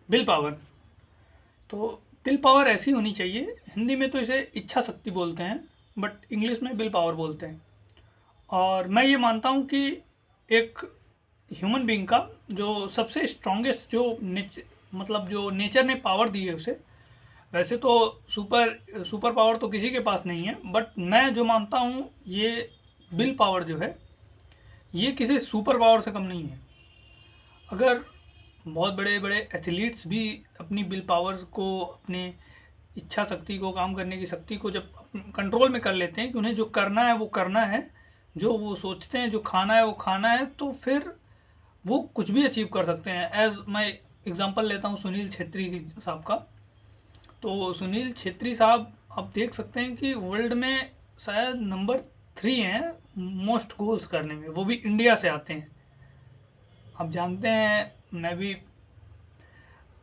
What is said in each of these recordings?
Will power. तो will power ऐसी होनी चाहिए, हिंदी में तो इसे इच्छा शक्ति बोलते हैं, बट इंग्लिश में विल पावर बोलते हैं। और मैं ये मानता हूँ कि एक ह्यूमन बीइंग का जो सबसे स्ट्रॉन्गेस्ट जो मतलब जो नेचर ने पावर दी है उसे, वैसे तो सुपर सुपर पावर तो किसी के पास नहीं है, बट मैं जो मानता हूँ ये विल पावर जो है ये किसी सुपर पावर से कम नहीं है। अगर बहुत बड़े बड़े एथलीट्स भी अपनी विल पावर को, अपने इच्छा शक्ति को, काम करने की शक्ति को जब कंट्रोल में कर लेते हैं कि उन्हें जो करना है वो करना है, जो वो सोचते हैं जो खाना है वो खाना है, तो फिर वो कुछ भी अचीव कर सकते हैं। एज मैं एग्जांपल लेता हूँ सुनील छेत्री साहब का। तो सुनील छेत्री साहब आप देख सकते हैं कि वर्ल्ड में शायद नंबर 3 हैं मोस्ट गोल्स करने में, वो भी इंडिया से आते हैं। आप जानते हैं मैं भी,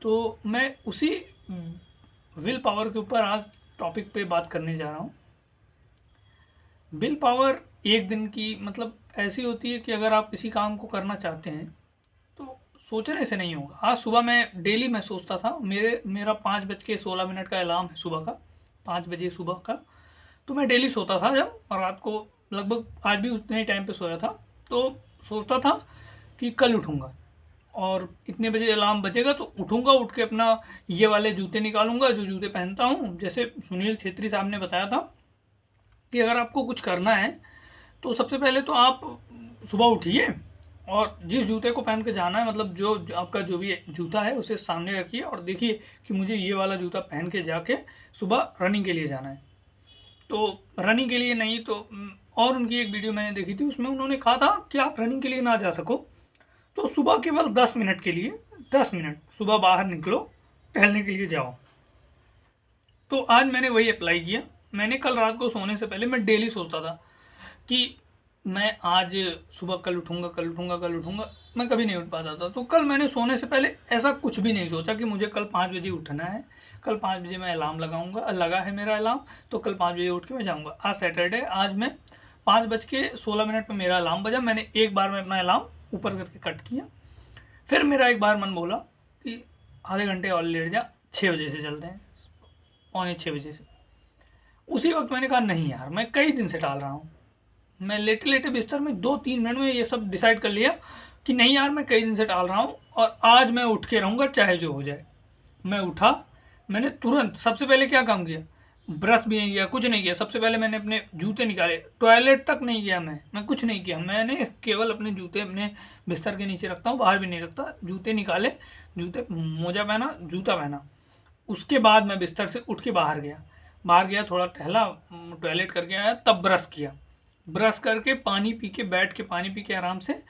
तो मैं उसी विल पावर के ऊपर आज टॉपिक पे बात करने जा रहा हूँ। विल पावर एक दिन की मतलब ऐसी होती है कि अगर आप किसी काम को करना चाहते हैं तो सोचने से नहीं होगा। आज सुबह मैं सोचता था, मेरा 5:16 का अलार्म है सुबह का, 5 बजे सुबह का। तो मैं डेली सोता था जब, और रात को लगभग आज भी उतने ही टाइम पे सोया था। तो सोचता था कि कल उठूँगा और इतने बजे अलार्म बजेगा तो उठूँगा, उठ के अपना ये वाले जूते निकालूँगा जो जूते पहनता हूँ। जैसे सुनील छेत्री साहब ने बताया था कि अगर आपको कुछ करना है तो सबसे पहले तो आप सुबह उठिए और जिस जूते को पहन के जाना है, मतलब जो आपका जो भी जूता है उसे सामने रखिए और देखिए कि मुझे ये वाला जूता पहन के जाके सुबह रनिंग के लिए जाना है। तो रनिंग के लिए नहीं तो और उनकी एक वीडियो मैंने देखी थी, उसमें उन्होंने कहा था कि आप रनिंग के लिए ना जा सको तो सुबह केवल 10 मिनट के लिए, 10 मिनट सुबह बाहर निकलो, टहलने के लिए जाओ। तो आज मैंने वही अप्लाई किया। मैंने कल रात को सोने से पहले मैं डेली सोचता था कि मैं आज सुबह कल उठूँगा, कल उठूँगा, कल उठूँगा। मैं कभी नहीं उठ पाता था। तो कल मैंने सोने से पहले ऐसा कुछ भी नहीं सोचा कि मुझे कल 5 बजे उठना है, कल 5 बजे मैं अलार्म लगाऊंगा, लगा है मेरा अलार्म तो कल 5 बजे उठ के मैं जाऊँगा। आज सैटरडे, आज मैं 5:16 पर मेरा अलार्म बजा। मैंने एक बार में अपना अलार्म ऊपर करके कट किया। फिर मेरा एक बार मन बोला कि आधे घंटे और लेट जा, 6 बजे से चलते हैं, 5:45 से। उसी वक्त मैंने कहा नहीं यार, मैं कई दिन से टाल रहा हूँ। मैं लेटे लेटे बिस्तर में 2-3 मिनट में ये सब डिसाइड कर लिया कि नहीं यार, मैं कई दिन से टाल रहा हूँ और आज मैं उठ के रहूँगा चाहे जो हो जाए। मैं उठा, मैंने तुरंत सबसे पहले क्या काम किया, ब्रश भी नहीं किया, कुछ नहीं किया। सबसे पहले मैंने अपने जूते निकाले, टॉयलेट तक नहीं गया, मैं कुछ नहीं किया। मैंने केवल अपने जूते अपने बिस्तर के नीचे रखता हूँ, बाहर भी नहीं रखता। जूते निकाले, जूते मोजा पहना, जूता पहना। उसके बाद मैं बिस्तर से उठ के बाहर गया, थोड़ा टहला, टॉयलेट करके आया, तब ब्रश किया। ब्रश करके पानी पी के, बैठ के पानी पी के आराम से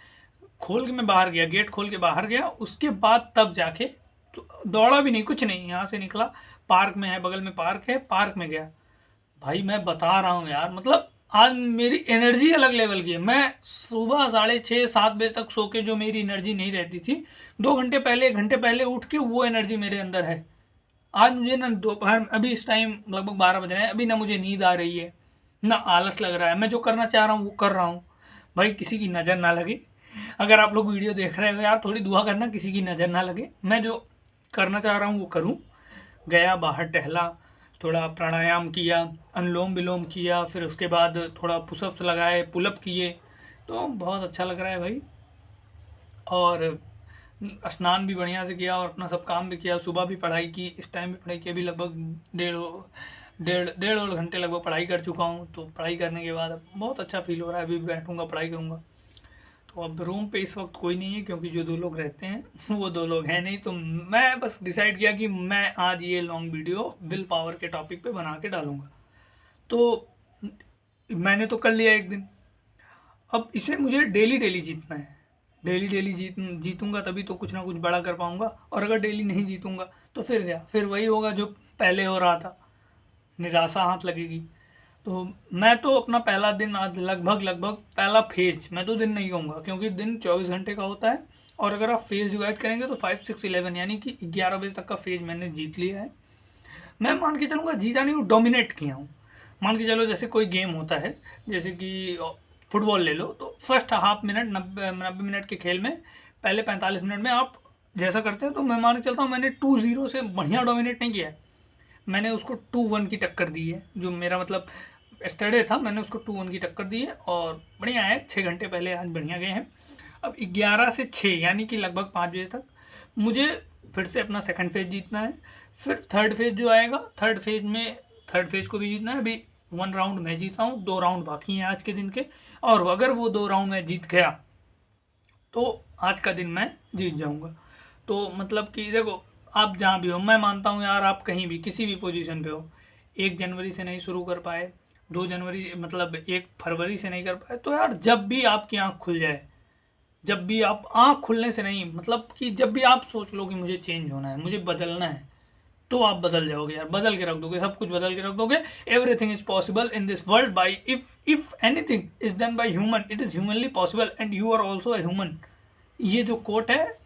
खोल के मैं बाहर गया, गेट खोल के बाहर गया। उसके बाद तब जाके तो दौड़ा भी नहीं, कुछ नहीं, यहाँ से निकला, पार्क में है, बगल में पार्क है, पार्क में गया। भाई मैं बता रहा हूँ यार, मतलब आज मेरी एनर्जी अलग लेवल की है। मैं सुबह 6:30-7 बजे तक सो के जो मेरी एनर्जी नहीं रहती थी, 2 घंटे पहले, 1 घंटे पहले उठ के वो एनर्जी मेरे अंदर है। आज मुझे ना दोपहर, अभी इस टाइम लगभग 12 बज रहे हैं, अभी ना मुझे नींद आ रही है, ना आलस लग रहा है। मैं जो करना चाह रहा हूँ वो कर रहा हूँ। भाई किसी की नज़र ना लगे। अगर आप लोग वीडियो देख रहे हो यार, थोड़ी दुआ करना किसी की नज़र ना लगे, मैं जो करना चाह रहा हूँ वो करूँ। गया बाहर, टहला, थोड़ा प्राणायाम किया, अनुलोम विलोम किया, फिर उसके बाद थोड़ा पुशअप्स लगाए, पुलअप किए। तो बहुत अच्छा लग रहा है भाई। और स्नान भी बढ़िया से किया और अपना सब काम भी किया। सुबह भी पढ़ाई की, इस टाइम भी पढ़ाई की। अभी लगभग डेढ़ डेढ़ डेढ़ और घंटे लगभग पढ़ाई कर चुका हूँ। तो पढ़ाई करने के बाद अब बहुत अच्छा फील हो रहा है। अभी बैठूँगा, पढ़ाई करूँगा। तो अब रूम पे इस वक्त कोई नहीं है क्योंकि जो 2 लोग रहते हैं वो 2 लोग हैं नहीं। तो मैं बस डिसाइड किया कि मैं आज ये लॉन्ग वीडियो विल पावर के टॉपिक पे बना के डालूँगा। तो मैंने तो कर लिया एक दिन, अब इसे मुझे डेली डेली जीतना है। डेली डेली जीतूंगा तभी तो कुछ ना कुछ बड़ा कर पाऊंगा। और अगर डेली नहीं जीतूंगा तो फिर क्या, फिर वही होगा जो पहले हो रहा था, निराशा हाथ लगेगी। तो मैं तो अपना पहला दिन आज लगभग लगभग पहला फेज, मैं तो दिन नहीं कहूँगा क्योंकि दिन 24 घंटे का होता है। और अगर आप फेज डिवाइड करेंगे तो 5, 6, 11 यानी कि 11 बजे तक का फेज मैंने जीत लिया है। मैं मान के चलूँगा जीता नहीं हूँ, डोमिनेट किया हूँ। मान के चलो जैसे कोई गेम होता है, जैसे कि फुटबॉल ले लो, तो फर्स्ट हाफ मिनट, 90 90 मिनट के खेल में पहले 45 मिनट में आप जैसा करते हैं, तो मैं मान के चलता हूँ मैंने 2-0 से बढ़िया डोमिनेट नहीं किया है, मैंने उसको 2-1 की टक्कर दी है। जो मेरा मतलब एस्टरडे था, मैंने उसको 2-1 की टक्कर दी है और बढ़िया है। 6 घंटे पहले आज बढ़िया गए हैं। अब 11 से 6 यानी कि लगभग 5 बजे तक मुझे फिर से अपना सेकंड फेज जीतना है। फिर थर्ड फेज जो आएगा, थर्ड फेज को भी जीतना है। अभी 1 राउंड मैं जीता हूँ, 2 राउंड बाकी हैं आज के दिन के, और अगर वो 2 राउंड मैं जीत गया तो आज का दिन मैं जीत जाऊंगा। तो मतलब कि देखो, आप जहाँ भी हो, मैं मानता हूँ यार, आप कहीं भी किसी भी पोजीशन पे हो, 1 जनवरी से नहीं शुरू कर पाए, 2 जनवरी मतलब 1 फरवरी से नहीं कर पाए, तो यार जब भी आपकी आँख खुल जाए, जब भी आप आँख खुलने से नहीं, मतलब कि जब भी आप सोच लो कि मुझे चेंज होना है, मुझे बदलना है, तो आप बदल जाओगे यार, बदल के रख दोगे, सब कुछ बदल के रख दोगे। Everything is possible in this world by if anything is done by human, it is humanly possible and you are also a human. ये जो कोट है,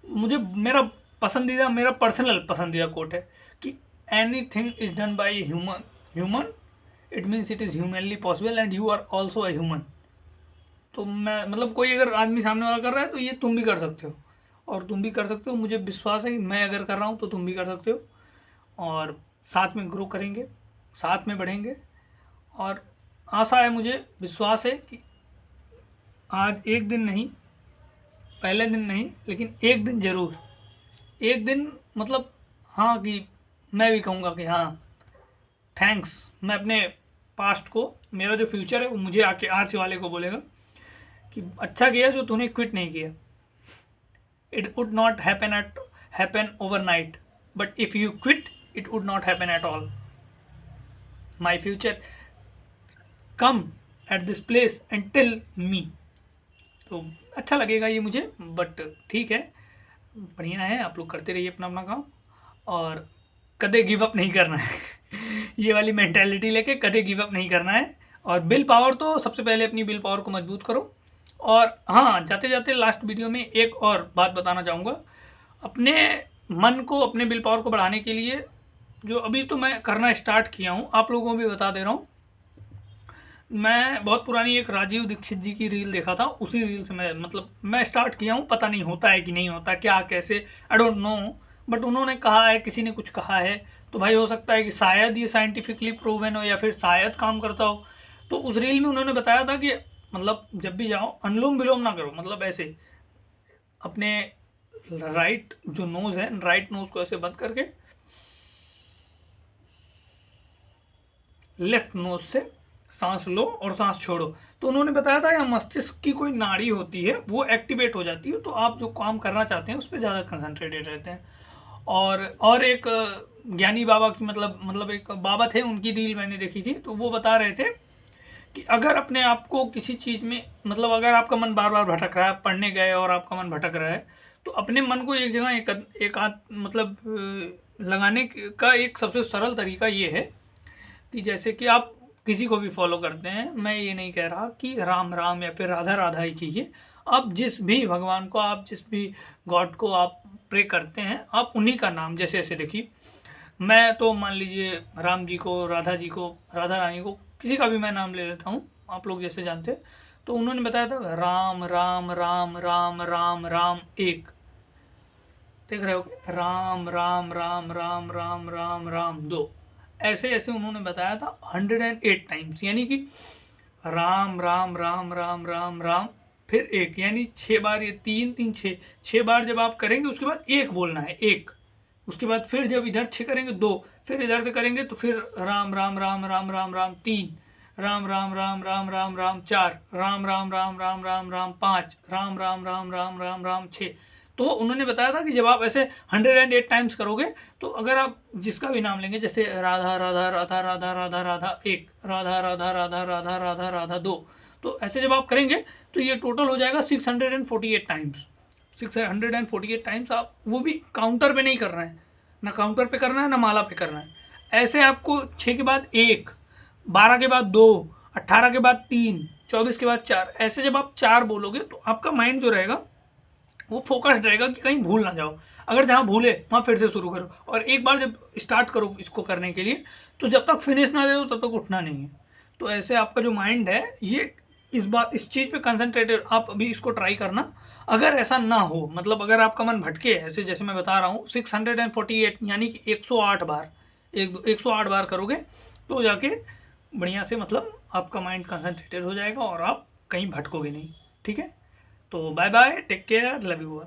मुझे मेरा पर्सनल पसंदीदा कोट है कि anything is done by human it means it is humanly possible and you are also a human. तो मैं मतलब, कोई अगर आदमी सामने वाला कर रहा है तो ये तुम भी कर सकते हो, और तुम भी कर सकते हो। मुझे विश्वास है कि मैं अगर कर रहा हूँ तो तुम भी कर सकते हो, और साथ में ग्रो करेंगे, साथ में बढ़ेंगे। और आशा है, मुझे विश्वास है कि आज एक दिन नहीं, पहले दिन नहीं, लेकिन एक दिन ज़रूर, एक दिन मतलब, हाँ, कि मैं भी कहूँगा कि हाँ, थैंक्स। मैं अपने पास्ट को, मेरा जो फ्यूचर है वो मुझे आके आज वाले को बोलेगा कि अच्छा किया जो तूने क्विट नहीं किया। It would not happen overnight, but if you quit it would not happen at all. My future come at this place and tell me. तो अच्छा लगेगा ये मुझे, बट ठीक है, बढ़िया है। आप लोग करते रहिए अपना अपना काम, और कदे गिव अप नहीं करना है। ये वाली मेंटेलिटी लेके कदे गिव अप नहीं करना है। और विल पावर, तो सबसे पहले अपनी विल पावर को मजबूत करो। और हाँ, जाते जाते लास्ट वीडियो में एक और बात बताना चाहूँगा। अपने मन को, अपने विल पावर को बढ़ाने के लिए, जो अभी तो मैं करना स्टार्ट किया हूँ, आप लोगों को भी बता दे रहा हूँ। मैं बहुत पुरानी एक राजीव दीक्षित जी की रील देखा था, उसी रील से मैं स्टार्ट किया हूँ। पता नहीं होता है कि नहीं होता, क्या कैसे, आई डोंट नो, बट उन्होंने कहा है, किसी ने कुछ कहा है, तो भाई हो सकता है कि शायद ये साइंटिफिकली प्रूवन हो, या फिर शायद काम करता हो। तो उस रील में उन्होंने बताया था कि मतलब जब भी जाओ अनुलोम विलोम ना करो, मतलब ऐसे अपने राइट जो नोज़ है, राइट नोज़ को ऐसे बंद करके लेफ्ट नोज से सांस लो और सांस छोड़ो। तो उन्होंने बताया था, या मस्तिष्क की कोई नाड़ी होती है वो एक्टिवेट हो जाती है, तो आप जो काम करना चाहते हैं उस पर ज़्यादा कंसंट्रेटेड रहते हैं। और एक ज्ञानी बाबा की, मतलब एक बाबा थे, उनकी रील मैंने देखी थी, तो वो बता रहे थे कि अगर अपने आप को किसी चीज़ में, मतलब अगर आपका मन बार बार भटक रहा है, पढ़ने गए और आपका मन भटक रहा है, तो अपने मन को एक जगह एक आध मतलब लगाने का एक सबसे सरल तरीका ये है कि जैसे कि आप किसी को भी फॉलो करते हैं, मैं ये नहीं कह रहा कि राम राम या फिर राधा राधा ही कीजिए। आप जिस भी भगवान को, आप जिस भी गॉड को आप प्रे करते हैं, आप उन्हीं का नाम, जैसे ऐसे देखिए, मैं तो मान लीजिए राम जी को, राधा जी को, राधा रानी को, किसी का भी मैं नाम ले लेता हूँ, आप लोग जैसे जानते हैं। तो उन्होंने बताया था राम राम राम राम राम राम एक, देख रहे हो, राम राम राम राम राम राम राम दो, ऐसे ऐसे उन्होंने बताया था 108 टाइम्स, यानी कि राम राम राम राम राम राम फिर एक, यानी 6 बार, ये 3 3 6 6 बार जब आप करेंगे, उसके बाद एक बोलना है, एक, उसके बाद फिर जब इधर 6 करेंगे 2, फिर इधर से करेंगे तो फिर राम राम राम राम राम राम 3, राम राम राम राम राम राम 4, राम राम राम राम राम राम 5, राम राम राम राम राम राम 6। तो उन्होंने बताया था कि जब आप ऐसे 108 टाइम्स करोगे, तो अगर आप जिसका भी नाम लेंगे, जैसे राधा राधा राधा राधा राधा राधा एक, राधा राधा राधा राधा राधा राधा दो, तो ऐसे जब आप करेंगे तो ये टोटल हो जाएगा 648 टाइम्स। 648 टाइम्स, आप वो भी काउंटर पे नहीं करना है, ना काउंटर पे करना है, ना माला पे करना है। ऐसे आपको 6 के बाद 1, 12 के बाद 2, 18 के बाद 3, 24 के बाद 4, ऐसे जब आप 4 बोलोगे तो आपका माइंड जो रहेगा वो फोकस्ड रहेगा कि कहीं भूल ना जाओ। अगर जहाँ भूले वहाँ फिर से शुरू करो, और एक बार जब स्टार्ट करो इसको करने के लिए, तो जब तक फिनिश ना दे दो तब तक उठना नहीं है। तो ऐसे आपका जो माइंड है ये इस चीज़ पे कंसंट्रेटेड आप अभी इसको ट्राई करना। अगर ऐसा ना हो, मतलब अगर आपका मन भटके ऐसे जैसे मैं बता रहा हूँ 648 यानी कि 108 बार, 108 बार करोगे तो जाके बढ़िया से मतलब आपका माइंड कंसंट्रेटेड हो जाएगा और आप कहीं भटकोगे नहीं। ठीक है, तो bye bye, take care, love you all.